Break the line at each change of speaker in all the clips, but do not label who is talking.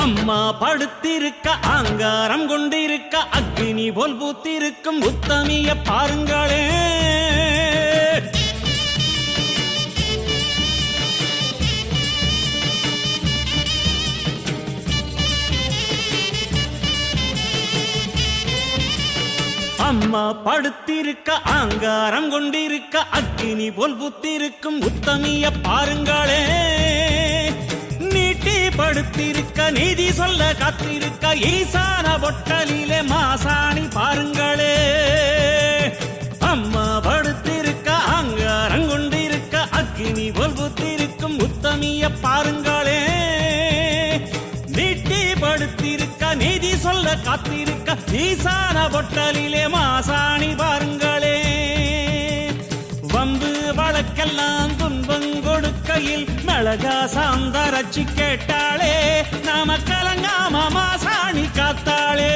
அம்மா படுத்திருக்க ஆங்காரம் கொண்டிருக்க அக்னி போல் பூத்திருக்கும் உத்தமிய பாருங்களே. அம்மா படுத்திருக்க ஆங்காரம் கொண்டிருக்க அக்னி போல் புத்திருக்கும் உத்தமிய பாருங்களே. நீட்டி படுத்திருக்க நீதி சொல்ல காத்திருக்க ஈசான பொட்டலிலே மாசாணி பாருங்களே. அம்மா படுத்திருக்க ஆங்காரம் கொண்டிருக்க அக்னி போல் புத்திருக்கும் உத்தமிய பாருங்களே. நீட்டி படுத்திருக்க நீதி சொல்ல காத்திருக்க ஈசான பொட்டலிலே மாசாணி பாருங்களே. வம்பு வழக்கெல்லாம் துன்பம் கொடுக்கையில் மிளகா சாந்தரச்சி கேட்டாளே. நாம கலங்காம மாசாணி காத்தாளே.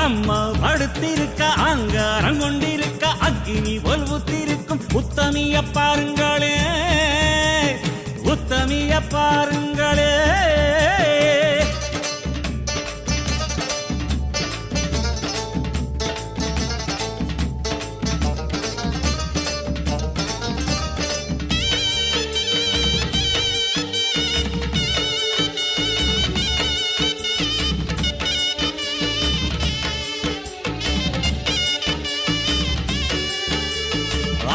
அம்மா படுத்திருக்க ஆங்காரம் கொண்டிருக்க அக்னி போல் புத்திருக்கும் உத்தமிய பாருங்களே. உத்தமிய பாருங்களே.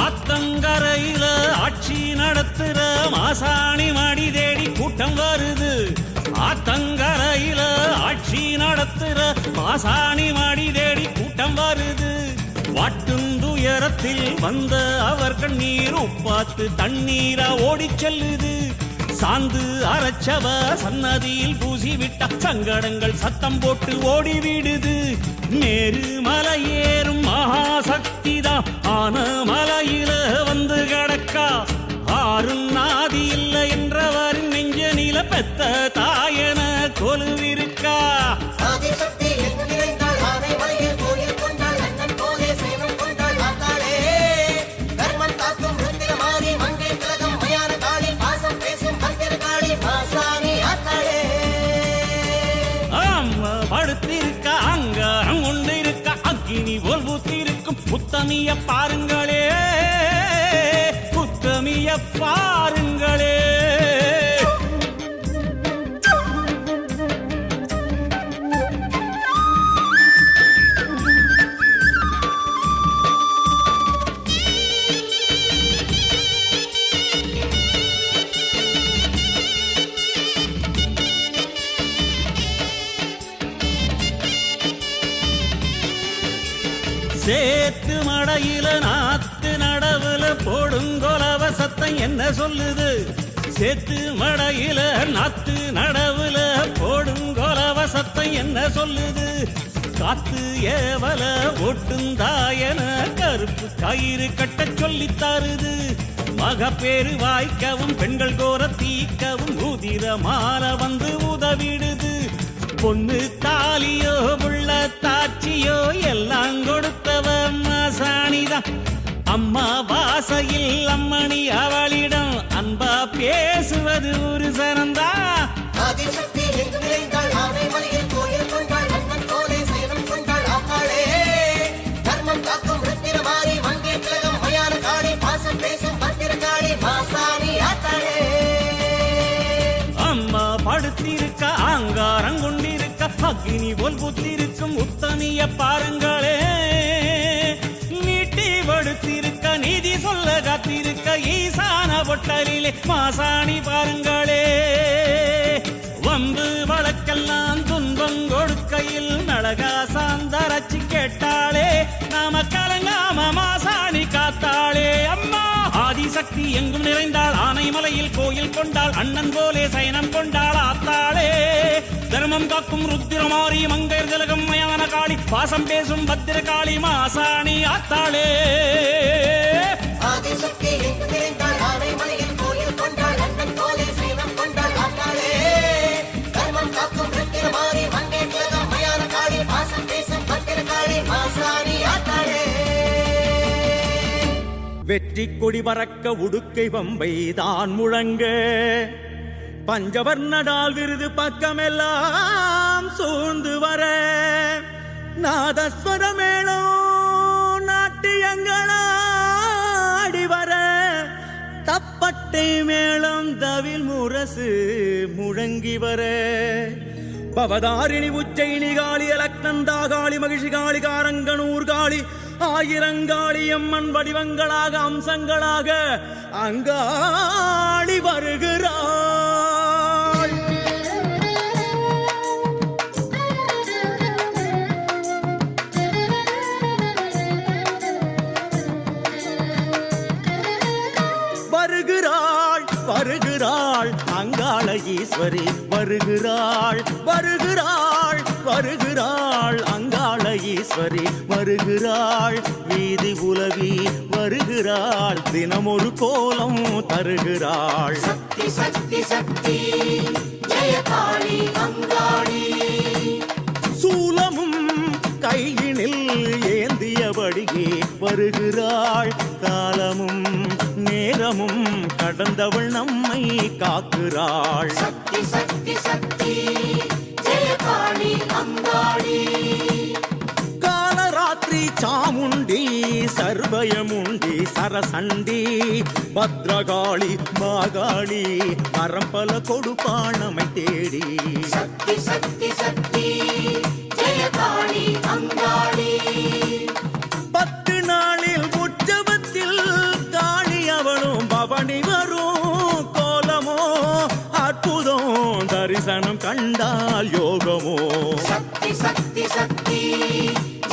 ஆத்தங்கரையில ஆட்சி நடத்துற மாசாணி மடி தேடி கூட்டம் வருது. ஆத்தங்கரையில ஆட்சி நடத்துற மாசாணி மடி தேடி கூட்டம் வருது. வாட்டும் துயரத்தில் வந்த அவர் கண்ணீர் உப்பாத்து தண்ணீரா ஓடி செல்லுது. சாந்து அரைச்சவ சன்னதியில் பூசிவிட்ட சங்கடங்கள் சத்தம் போட்டு ஓடிவிடுது. மேரு மலையேறும் மகாசக்திதான் ஆன மலையில வந்து கிடக்கா. ஆறும் நாதி இல்லை என்றவரின் நெஞ்ச நில பெத்த தாயன கொலுவிருக்கா. படுத்திருக்க அங்காரம் கொண்டிருக்க அக்னி போல் பூத்திருக்கும் உத்தமிய பாருங்களே. உத்தமிய பாருங்களே. சேத்து மடையில நாத்து நடவுல போடுங்கொலவ சத்தம் என்ன சொல்லுது. சேத்து மடையில நாத்து நடவுல போடுங்கொலவ சத்தம் என்ன சொல்லுது. காத்து ஏவல ஒட்டுந்தாயன கருப்பு கயிறு கட்ட சொல்லி தருது. மகப்பேறு வாய்க்கவும் பெண்கள் கோர தீக்கவும் உதிர மாற வந்து உதவிடுது. பொண்ணு தாலியோ புள்ள தாட்சியோ எல்லாம் கொடுத்தவ மாசாணிதான். அம்மா வாசையில் அம்மணி அவளிடம் அன்பா பேசுவது ஒரு சனந்தா. அம்மா படுத்திருக்க ஆங்காரம் கொண்டிருக்க அக்னி போல் புத்திருக்கும் உத்தமிய பாருங்களே. நீட்டி படுத்திருக்க நீதி சொல்ல காத்திருக்க ஈசான பொட்டலிலே மாசாணி பாருங்களே. வம்பு வழக்கெல்லாம் துன்பம் கொடுக்கையில் மிளகா சாந்தரச்சி கேட்டாளே. நாம கலங்காம மாசாணி காத்தாளே. அம்மா ஆதிசக்தி எங்கும் நிறைந்தாள். ஆனைமலையில் கோயில் கொண்டாள். அண்ணன் போலே சயனம் கொண்டாள் ஆத்தாளே. தர்மம் காக்கும் ருத்திரமாரி மங்கையர் திலகம் மயான காளி பாசம் பேசும் பத்திரகாளி மாசாணி ஆத்தாளே.
ஆதிசக்தி எங்கும் நிறைந்தாள். ஆனைமலையில் கோயில் கொண்டாள். அண்ணன் போலே சயனம் கொண்டாள் ஆத்தாளே. தர்மம் காக்கும்
வெற்றி கொடி பறக்க உடுக்கை பம்பை தான் முழங்க பஞ்சவர்ணடால் விருது பக்கமெல்லாம் சூழ்ந்து வர நாதஸ்வரமேளம் நாட்டியங்களாடி வர தப்பட்டை மேளம் தவில் முரசு முழங்கி வர பவதாரிணி உச்சைனி காளி அலக்னந்தா காளி மகிழ்ச்சி காளி காரங்கனூர் காளி ஆயிரங்காளி அம்மன் வடிவங்களாக அம்சங்களாக அங்காளி வருகிறாள். வருகிறாள் வருகிறாள் அங்காள ஈஸ்வரி வருகிறாள் வருகிறாள் வருகிறாள் அங்காள ஈஸ்வரி வருகிறாள் வீதி உலவி வருகிறாள் தினமொரு கோலம் தருகிறாள்.
சக்தி சக்தி சக்தி ஜெயகாளி அங்காளி
சூலமும் கையினில் ஏந்தியபடியே வருகிறாள் காலமும் நேரமும் கடந்தவள் நம்மை காக்குறாள்.
சக்தி சக்தி சக்தி ஜெயகாளி அங்காளி
காலராத்திரி சாமுண்டி சர்வயமுண்டி சரசண்டி பத்ரகாளி மாகாளி பரம்பல கொடுப்பாணமை தேடி.
சக்தி சக்தி சக்தி ஜெயகாளி அங்காளி
10 நாளில் உற்சவத்தில் காளி அவளும் பவனி வரும் கோலமோ அற்புதம் தரிசனம் கண்டால் யோகமோ.
சக்தி சக்தி சக்தி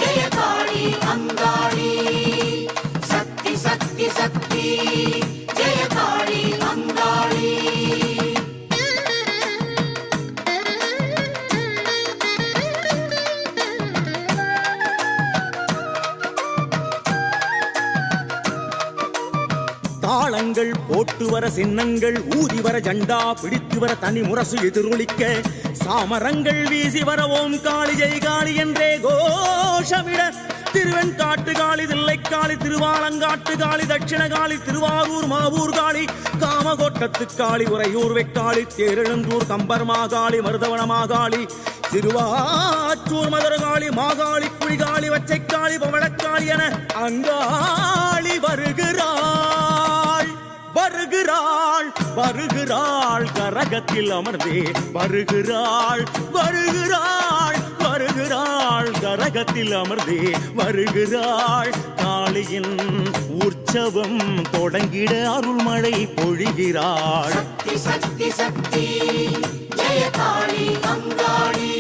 ஜெயகாளி அங்காளி சக்தி சக்தி சக்தி ஜெயகாளி அங்காளி
தாளங்கள் போட்டு வர சின்னங்கள் ஊதி வர ஜண்டா பிடித்து வர தனி முரசு எதிரொலிக்க சாமரங்கள் வீசி வர ஓம் காளி ஜெய் காளி என்றே கோஷமிட திருவெண்காட்டு காளி தில்லைக்காளி திருவாலங்காட்டு காளி தட்சிண காளி திருவாரூர் மாவூர் காளி காமகோட்டத்து காளி உறையூர் வெக்காளி தேரெழுந்தூர் கம்பர் மாகாளி மருதவன மாகாளி திருவாச்சூர் மதுரகாளி மாகாளி குழிகாளி வச்சைக்காளி பவளக்காளி என அங்காளி வருகிறாள் வருகிறாள் வருகிறாள் கரகத்தில் அமர்ந்தே வருகிறாள் வருகிறாள் வருகிறாள் கரகத்தில் அமர்ந்தே வருகிறாள். காளியின் உற்சவம் தொடங்கிட அருள்மழை பொழிகிறாள்.
சக்தி சக்தி சக்தி ஜெயகாளி அங்காளி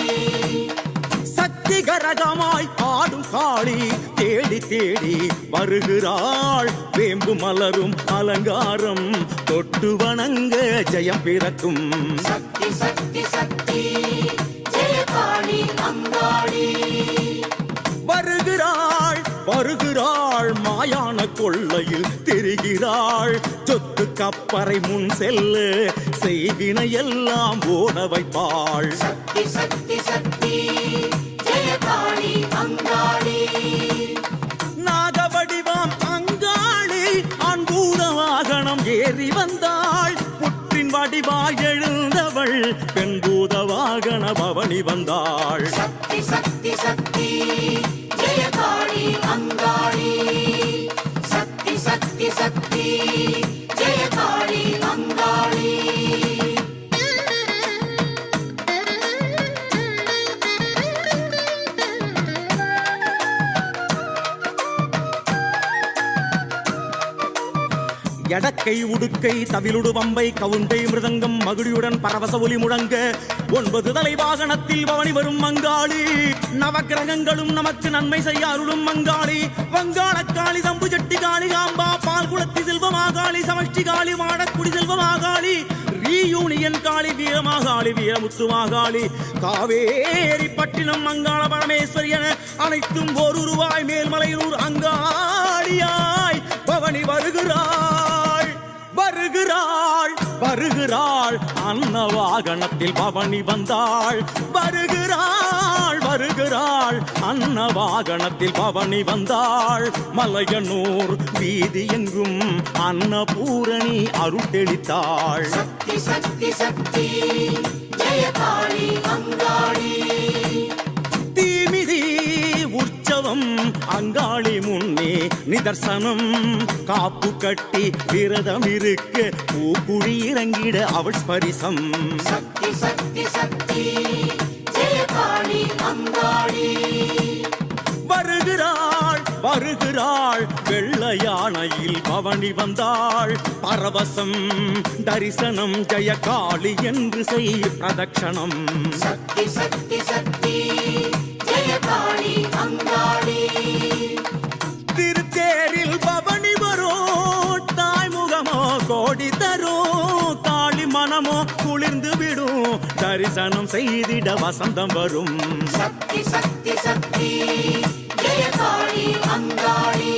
சக்தி கரகமாய் ஆடும் காளி தேடி தேடி வருகிறாள். வேம்பு மலரும் அலங்காரம் தொட்டு வணங்க ஜெயம் பிறக்கும்.
சக்தி சக்தி சக்தி ஜெயகாளி அங்காளி
வருகிறாள் வருகிறாள் மாயான கொள்ளையில் திரிகிறாள். சொத்து கப்பறை முன் செல்ல செய்வினை எல்லாம் ஓட வைப்பாள்.
சக்தி சக்தி சக்தி ஜெயகாளி அங்காளி
நாகவடிவாம் அங்காளி அன்பூத வாகனம் ஏறி வந்தாள். புற்றின் வடிவாய் எழுந்தவள் பெண்பூத வாகன பவனி வந்தாள்.
சக்தி சக்தி சக்தி ஜெயகாளி அங்காளி சக்தி சக்தி சக்தி ஜெயகாளி அங்காளி
எடக்கை உடுக்கை தவிலுடு பம்பை கவுண்டை மிருதங்கம் மகுடியுடன் பரவச ஒலி முழங்க 9 தலை வாகனத்தில் பவனி வரும் மங்காளி. நவக்கிரகங்களும் நமக்கு நன்மை செய்ய அருளும் மங்காளி. வங்காளக்காளி தம்பு செட்டி காளி காம்பா பால் குளத்தி செல்வமாகாளி சமஷ்டி காளி மாடக்குடி செல்வமாகாளி ரீயூனியன் காளி வீரமாகாளி வீரமுத்து மாகாளி காவேரி பட்டினம் மங்காள பரமேஸ்வரி என அனைத்தும் ஒரு ரூபாய் மேல்மலையூர் அங்காளியாய் பவனி வருகிறாள் வருகிறாள் வருகிறாள் அன்ன வாகனத்தில் பவனி வந்தாள் வருகிறாள் அன்ன வாகனத்தில் பவனி வந்தாள் மலையனூர் வீதி எங்கும் அன்னபூரணி அருள் தெளித்தாள்
சக்தி சக்தி சக்தி ஜெய காளி அங்காளி
தீமிதி உற்சவம் அங்காளி முன்னே நிதர்சனம் காப்பு கட்டி விரதம் இருக்க பூக்குழி இறங்கிட அவள் ஸ்பரிசம்
சக்தி சக்தி சக்தி ஜெய காளி அங்காளி
வருகிறாள் வெள்ள யானையில் பவனி வந்தாள் பரவசம் தரிசனம் ஜெயகாளி என்று செய் பிரதட்சணம்
சக்தி சக்தி சக்தி ஜெய காளி அங்காளி
திருத்தேரில் பவனி வரும் தாய்முகமோ கோடி தரும் காளி மனமோ குளிர்ந்து விடும் தரிசனம் செய்திட வசந்தம் வரும்
சக்தி சக்தி சக்தி ஜெய காளி அங்காளி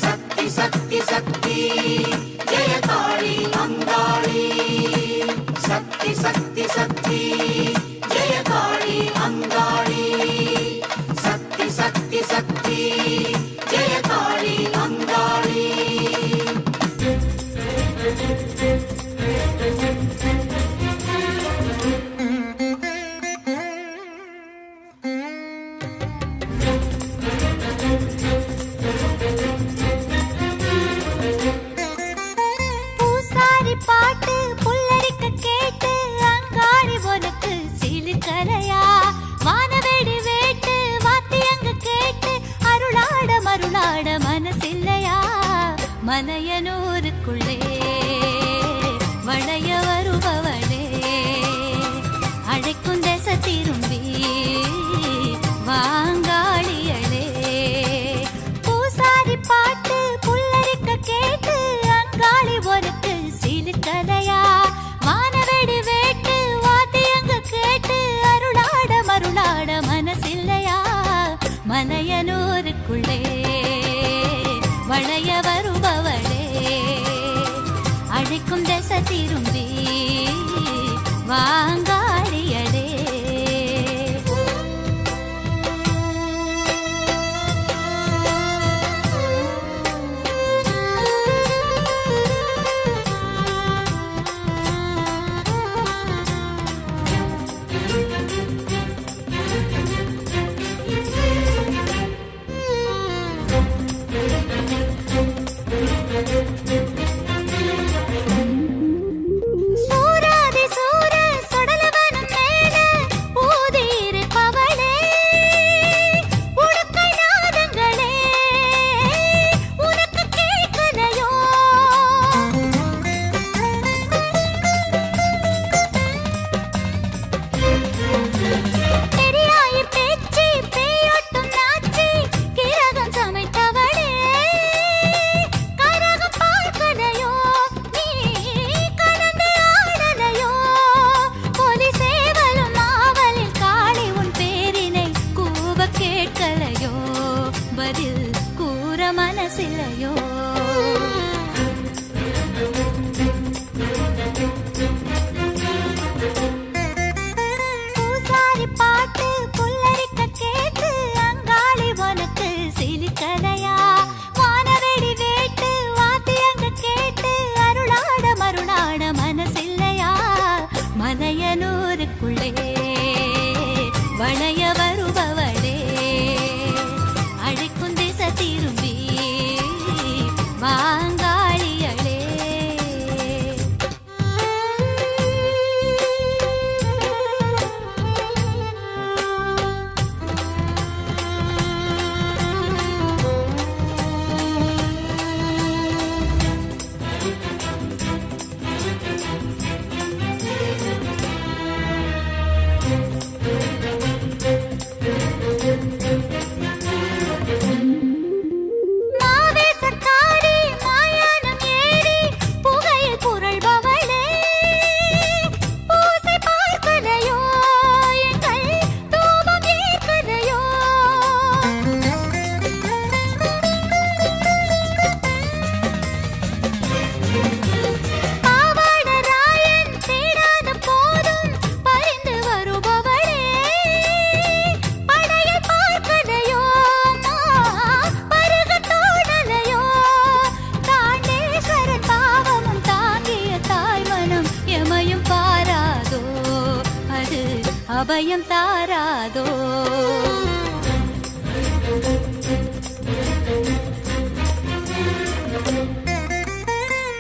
சக்தி சக்தி சக்தி ஜெய காளி அங்காளி சக்தி சக்தி சக்தி ஜெய காளி அங்காளி சக்தி சக்தி சக்தி ஜெய காளி அங்காளி
பூசாரி பாட்டு புல்லரிக்க கேட்டு அங்காடி உனக்கு சிலுக்கலையா வானவேடி வேட்டு வாத்தியங்க கேட்டு அருளாட மருளாட மனசில்லையா மலையனூருக்குள்ளே வளைய வருபவளே அழைக்கும் தசை திரும்பி வாங்காளியளே பூசாரி பாட்டு புல்லரிக்க கேட்டு அங்காளி உனக்கு சிலுக்கலையா வானவெடி வேட்டு வாத்தியங்க கேட்டு அருளாட மருளாட மனசில்லையா மலையனூருக்குள்ளே வளைய வருபவளே அழைக்கும் தசை திரும்பி வாங்காளியளே சூராதி சூர சுடலவனம் மேல ஊதியிருப்பவளே உடுக்கை நாதங்களே உனக்கு கேட்கலையோ பெரியாயி பேச்சு பேயோட்டும் நாச்சி கிரகம் சமைத்தவளே கரகம் பார்க்கலையோ நீ கலந்து ஆடலையோ பொலி சேவலும் நாவலில் காளி உன் பேரினை கூவ கேட்கலையோ பதில் கூற மனசில்லையோ பூசாரி பாட்டு புல்லரிக்க கேட்டு அங்காளி உனக்கு சிலுக்கலையா வானவெடி வேட்டு வாத்தியங்க கேட்டு அருளாட மருளாட மனசில்லையா மலையனூருக்குள்ளே வளைய வருபவளே அழைக்கும் திசை திரும்பி வாங்காளியளே அபயம் தாராதோ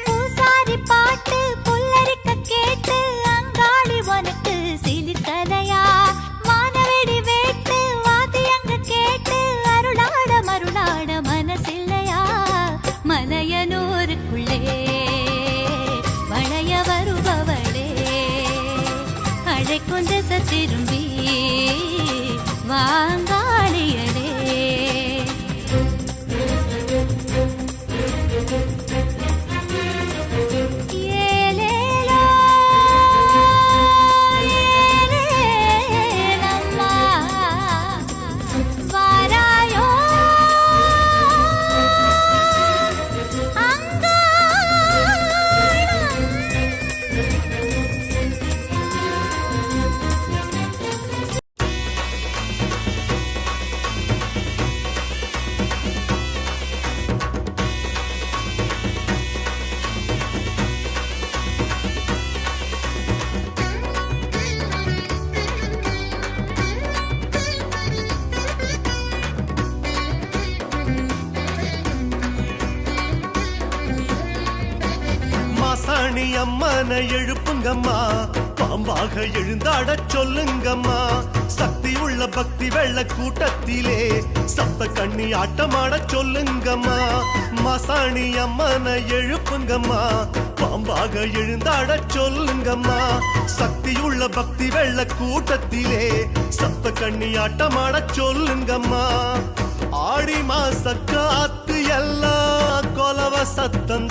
பூசாரி பாட்டு புல்லரிக்க கேட்டு அங்காளி உனக்கு சிலிர்க்கலையா வானவெடி வேட்டு வாத்தியங்க கேட்டு அருளாட மருளாட மனசில்லையா மலையனூருக்குள்ளே வளைய வருபவளே அழைக்கும் திசை திரும்பி வாங்காளியடே ஏலேலோ, ஏலேலம்மா, வாராயோ
மாசாணி அம்மனை எழுப்புங்கம்மா பாம்பாக எழுந்தாட சொல்லுங்கம்மா சக்தி உள்ள பக்தி வெள்ள கூட்டத்திலே சப்த கண்ணி ஆட்டமாட சொல்லுங்கம்மா மாசாணி அம்மனை எழுப்புங்கம்மா பாம்பாக எழுந்தாட சொல்லுங்கம்மா சக்தி உள்ள பக்தி வெள்ள கூட்டத்திலே சப்த கண்ணி ஆட்டமாட சொல்லுங்கம்மா ஆடி மாச காத்து எல்லாம் கொலவ சத்தம்